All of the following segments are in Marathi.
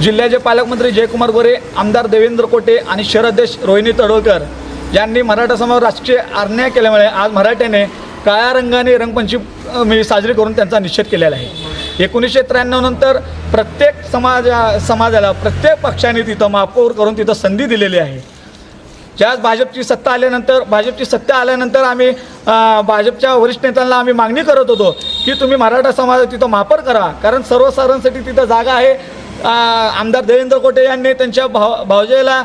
जिल्ह्याचे पालकमंत्री जयकुमार गोरे, आमदार देवेंद्र कोटे आणि शहराध्यक्ष रोहिणी तडोळकर यांनी मराठा समाजावर राजकीय अन्याय केल्यामुळे आज मराठ्याने काळ्या रंगाने रंगपंचमी साजरी करून त्यांचा निषेध केलेला आहे। 1993 नंतर प्रत्येक समाजाला प्रत्येक पक्षाने तिथं महापौर करून तिथं संधी दिलेली आहे। ज्याच भाजपची सत्ता आल्यानंतर आम्ही भाजपच्या वरिष्ठ नेत्यांना आम्ही मागणी करत होतो की तुम्ही मराठा समाज तिथं महापौर करा, कारण सर्वसाधारणसाठी तिथं जागा आहे। आमदार देवेंद्र कोटे यांनी त्यांच्या भावजेला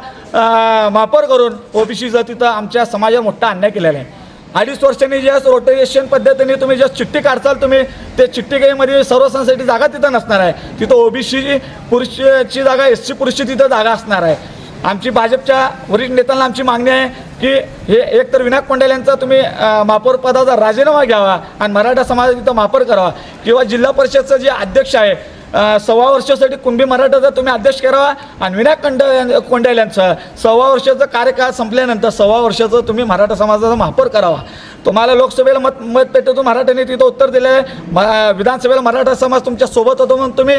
महापौर करून ओबीसीचा तिथं आमच्या समाजावर मोठा अन्याय केलेला आहे। 2.5 वर्षांनी ज्या रोटेशन पद्धतीने तुम्ही ज्या चिठ्ठी काढचाल तुम्ही ते चिठ्ठीमध्ये सर्वसाधारणसाठी जागा तिथं नसणार आहे। तिथं ओबीसी पुरुषची जागा, एससी पुरुषची तिथं जागा असणार आहे। आमची भाजपच्या वरिष्ठ नेत्यांना आमची मागणी आहे की हे एकतर विनायक कोंडेल यांचा तुम्ही महापौर पदाचा राजीनामा घ्यावा आणि मराठा समाज तिथं महापौर करावा, किंवा जिल्हा परिषदचं जे अध्यक्ष आहे 6 वर्षासाठी कुणबी मराठाचा तुम्ही अध्यक्ष करावा आणि विनायक कोंडेल यांचा 6 वर्षाचा कार्यकाळ संपल्यानंतर 6 वर्षाचं तुम्ही मराठा समाजाचा महापौर करावा। तुम्हाला लोकसभेला मतपेटीतून मराठ्यांनी तिथं उत्तर दिलं आहे, विधानसभेला मराठा समाज तुमच्या सोबत होतो म्हणून तुम्ही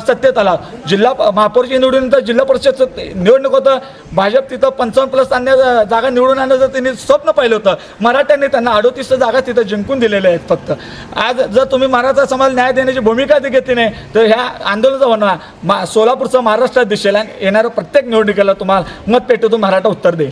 सत्तेत आला। जिल्हा महापौरची निवडूनंतर जिल्हा परिषदचं निवडणूक होतं, भाजप तिथं 55+ जागा निवडून आणण्याचं त्यांनी स्वप्न पाहिलं होतं। मराठ्यांनी त्यांना 38 जागा तिथं जिंकून दिलेल्या आहेत। फक्त आज जर तुम्ही मराठा समाज न्याय देण्याची भूमिका घेतली नाही तर ह्या आंदोलनाचा होणार सोलापूरचं महाराष्ट्रात दिसेल आणि येणाऱ्या प्रत्येक निवडणुकीला तुम्हाला मतपेटीतून मराठा उत्तर देईल।